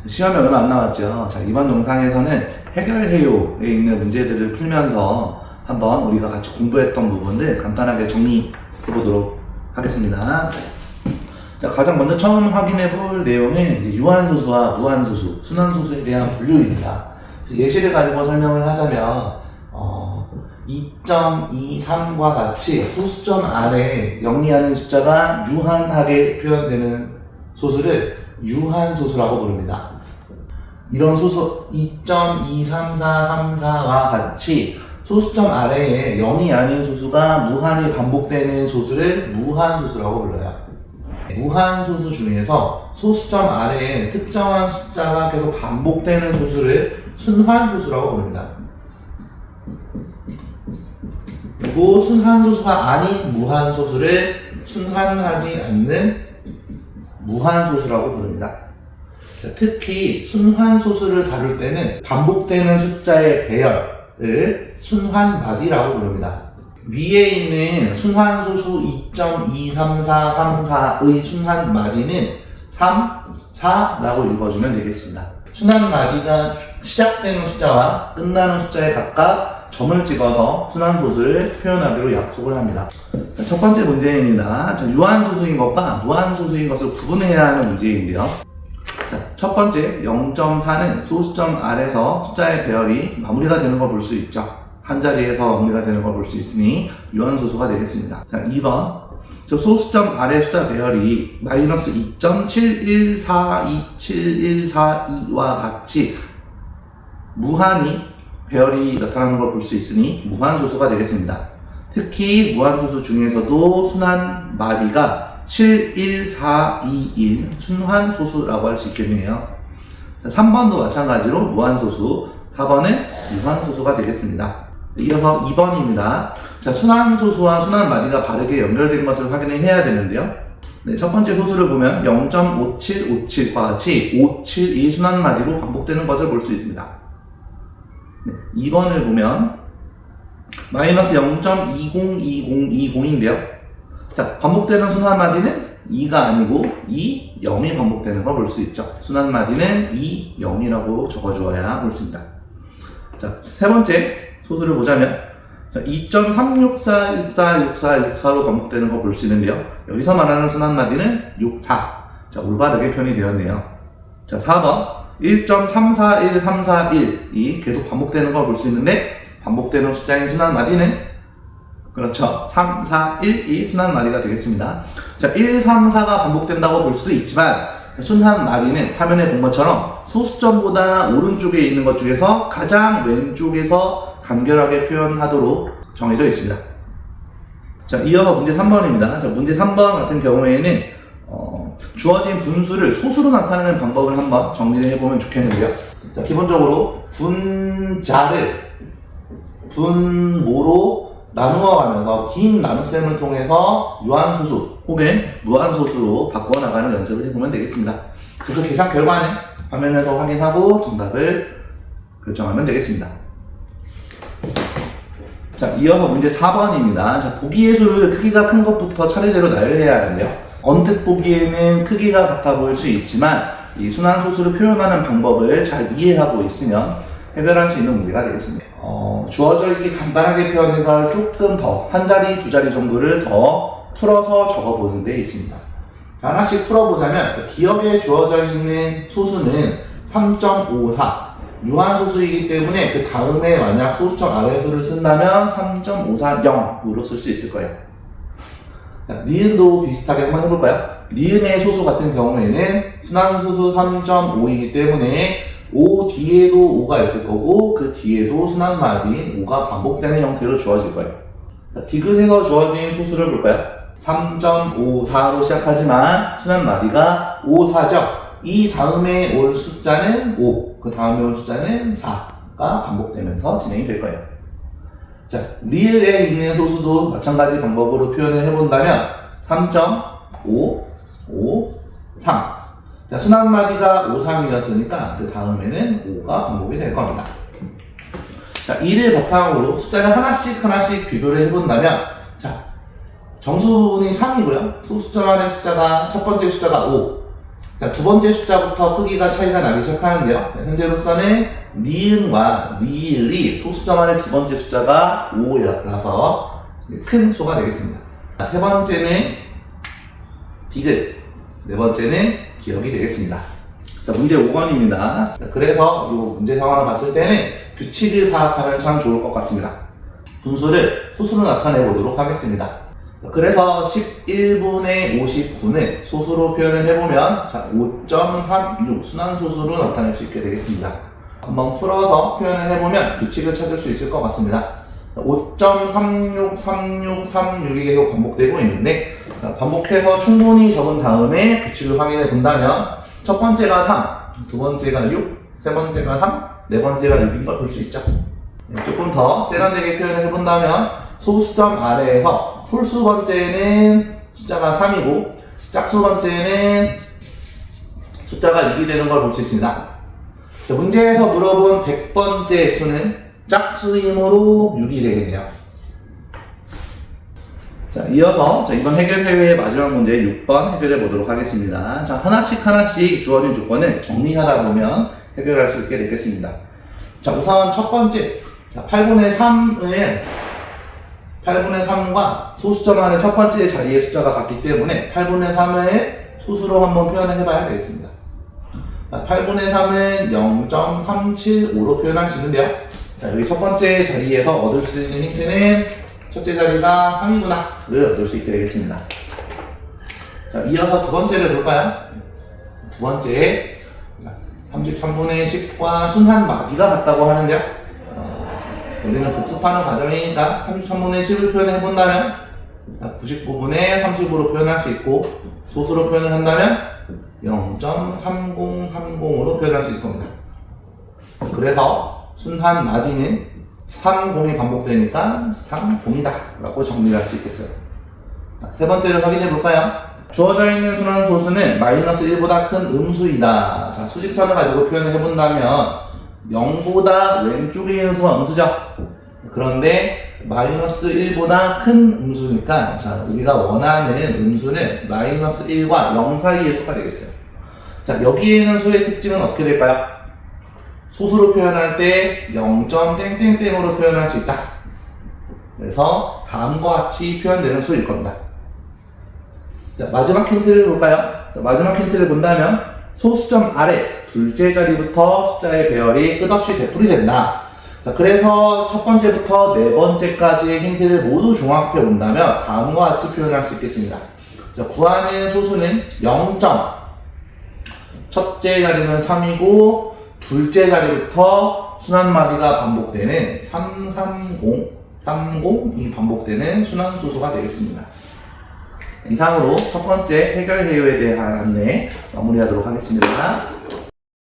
시험에 얼마 안 남았죠. 자, 이번 영상에서는 해결해요에 있는 문제들을 풀면서 한번 우리가 같이 공부했던 부분들 간단하게 정리해 보도록 하겠습니다. 자, 가장 먼저 처음 확인해 볼 내용은 이제 유한소수와 무한소수, 순환소수에 대한 분류입니다. 예시를 가지고 설명을 하자면 2.23과 같이 소수점 아래에 영리하는 숫자가 유한하게 표현되는 소수를 유한소수라고 부릅니다. 이런 소수 2.23434와 같이 소수점 아래에 0이 아닌 소수가 무한히 반복되는 소수를 무한소수라고 불러요. 무한소수 중에서 소수점 아래에 특정한 숫자가 계속 반복되는 소수를 순환소수라고 부릅니다. 그리고 순환소수가 아닌 무한소수를 순환하지 않는 무한소수라고 부릅니다. 자, 특히 순환소수를 다룰 때는 반복되는 숫자의 배열을 순환마디라고 부릅니다. 위에 있는 순환소수 2.23434의 순환마디는 3, 4라고 읽어주면 되겠습니다. 순환마디가 시작되는 숫자와 끝나는 숫자에 각각 점을 찍어서 순환소수를 표현하기로 약속을 합니다. 첫 번째 문제입니다. 유한소수인 것과 무한소수인 것을 구분해야 하는 문제인데요. 첫 번째 0.4는 소수점 아래서 숫자의 배열이 마무리가 되는 걸 볼 수 있죠. 한 자리에서 마무리가 되는 걸 볼 수 있으니 유한소수가 되겠습니다. 자, 2번 소수점 아래 숫자 배열이 마이너스 2.71427142와 같이 무한히 배열이 나타나는 걸 볼 수 있으니 무한소수가 되겠습니다. 특히 무한소수 중에서도 순환 마디가 71421 순환소수라고 할 수 있겠네요. 3번도 마찬가지로 무한소수, 4번은 유한소수가 되겠습니다. 이어서 2번입니다. 자, 순환소수와 순환마디가 바르게 연결된 것을 확인을 해야 되는데요. 네, 첫 번째 소수를 보면 0.5757과 같이 572 순환마디로 반복되는 것을 볼 수 있습니다. 네, 2번을 보면 마이너스 0.202020인데요. 자, 반복되는 순환마디는 2가 아니고 2, 0이 반복되는 걸 볼 수 있죠. 순환마디는 2, 0이라고 적어주어야 볼 수 있습니다. 자, 세 번째 소수를 보자면 2.364646464로 반복되는 걸 볼 수 있는데요. 여기서 말하는 순환마디는 64. 자, 올바르게 표현이 되었네요. 자, 4번 1.341341이 계속 반복되는 걸 볼 수 있는데 반복되는 숫자인 순환마디는 그렇죠. 3, 4, 1, 2 순환마디가 되겠습니다. 자, 1, 3, 4가 반복된다고 볼 수도 있지만 순환마디는 화면에 본 것처럼 소수점보다 오른쪽에 있는 것 중에서 가장 왼쪽에서 간결하게 표현하도록 정해져 있습니다. 자, 이어서 문제 3번입니다. 자, 문제 3번 같은 경우에는 주어진 분수를 소수로 나타내는 방법을 한번 정리를 해보면 좋겠는데요. 자, 기본적으로 분자를 분모로 나누어 가면서 긴 나눗셈을 통해서 유한소수 혹은 무한소수로 바꾸어 나가는 연습을 해보면 되겠습니다. 그 계산 결과는 화면에서 확인하고 정답을 결정하면 되겠습니다. 자, 이어서 문제 4번입니다. 자, 보기의 수를 크기가 큰 것부터 차례대로 나열해야 하는데요. 언뜻 보기에는 크기가 같아 보일 수 있지만 이 순환소수를 표현하는 방법을 잘 이해하고 있으면 해결할 수 있는 문제가 되겠습니다. 주어져 있게 간단하게 표현된 걸 조금 더, 한 자리, 두 자리 정도를 더 풀어서 적어보는 데 있습니다. 하나씩 풀어보자면, 기억에 주어져 있는 소수는 3.54. 유한소수이기 때문에 그 다음에 만약 소수점 아래수를 쓴다면 3.540으로 쓸 수 있을 거예요. 니은도 비슷하게 한번 해볼까요? 니은의 소수 같은 경우에는 순환소수 3.5이기 때문에 5 뒤에도 5가 있을 거고 그 뒤에도 순환마디인 5가 반복되는 형태로 주어질 거예요. 자, 디귿에서 주어진 소수를 볼까요? 3.54로 시작하지만 순환마디가 54죠. 이 다음에 올 숫자는 5, 그 다음에 올 숫자는 4가 반복되면서 진행이 될 거예요. 자, 리을에 있는 소수도 마찬가지 방법으로 표현을 해본다면 3.553. 자, 순환마디가 53이었으니까 그 다음에는 5가 반복이 될 겁니다. 자, 이를 바탕으로 숫자를 하나씩 비교를 해본다면, 자, 정수분이 3이고요. 소수점 안의 숫자가, 첫 번째 숫자가 5, 자, 두 번째 숫자부터 크기가 차이가 나기 시작하는데요. 현재로서는 니은과 리을이 소수점 안에 두 번째 숫자가 5라서 큰 수가 되겠습니다. 자, 세 번째는 디귿, 네 번째는 기억이 되겠습니다. 자, 문제 5번입니다. 그래서 이 문제 상황을 봤을 때는 규칙을 파악하면 참 좋을 것 같습니다. 분수를 소수로 나타내 보도록 하겠습니다. 그래서 11분의 59는 소수로 표현을 해보면 5.36 순환소수로 나타낼 수 있게 되겠습니다. 한번 풀어서 표현을 해보면 규칙을 찾을 수 있을 것 같습니다. 5.363636이 계속 반복되고 있는데 반복해서 충분히 적은 다음에 규칙을 확인해 본다면 첫 번째가 3, 두 번째가 6, 세 번째가 3, 네 번째가 6인 걸 볼 수 있죠. 조금 더 세련되게 표현을 해본다면 소수점 아래에서 홀수 번째는 숫자가 3이고 짝수 번째는 숫자가 6이 되는 걸 볼 수 있습니다. 자, 문제에서 물어본 100번째 수는 짝수이므로 6이 되겠네요. 자, 이어서 이번 해결 회의 마지막 문제 6번 해결해 보도록 하겠습니다. 자, 하나씩 주어진 조건을 정리하다 보면 해결할 수 있게 되겠습니다. 자, 우선 첫 번째, 8분의 3과 소수점 안에 첫 번째 자리의 숫자가 같기 때문에 8분의 3을 소수로 한번 표현을 해봐야 되겠습니다. 8분의 3은 0.375로 표현할 수 있는데요. 자, 여기 첫 번째 자리에서 얻을 수 있는 힌트는 첫째 자리가 3이구나를 얻을 수 있게 되겠습니다. 자, 이어서 두 번째를 볼까요? 두 번째, 33분의 10과 순한 마디가 같다고 하는데요. 여기는 복습하는 과정이니까 33분의 10을 표현해본다면 99분의 30으로 표현할 수 있고 소수로 표현을 한다면 0.3030으로 표현할 수 있을 겁니다. 그래서 순한 마디는 30이 반복되니까 30이다 라고 정리할 수 있겠어요. 세 번째를 확인해 볼까요? 주어져 있는 순환소수는 마이너스 1보다 큰 음수이다. 자, 수직선을 가지고 표현을 해본다면 0보다 왼쪽에 있는 수가 음수죠. 그런데 마이너스 1보다 큰 음수니까 자, 우리가 원하는 음수는 마이너스 1과 0 사이의 수가 되겠어요. 자, 여기에 있는 수의 특징은 어떻게 될까요? 소수로 표현할 때 0.땡땡땡으로 표현할 수 있다. 그래서 다음과 같이 표현되는 수일 겁니다. 자, 마지막 힌트를 볼까요? 자, 마지막 힌트를 본다면 소수점 아래 둘째 자리부터 숫자의 배열이 끝없이 되풀이 된다. 자, 그래서 첫 번째부터 네 번째까지의 힌트를 모두 종합해 본다면 다음과 같이 표현할 수 있겠습니다. 자, 구하는 소수는 0. 첫째 자리는 3이고 둘째 자리부터 순환마디가 반복되는 30이 반복되는 순환소수가 되겠습니다. 이상으로 첫 번째 해결 회의에 대한 안내 마무리하도록 하겠습니다.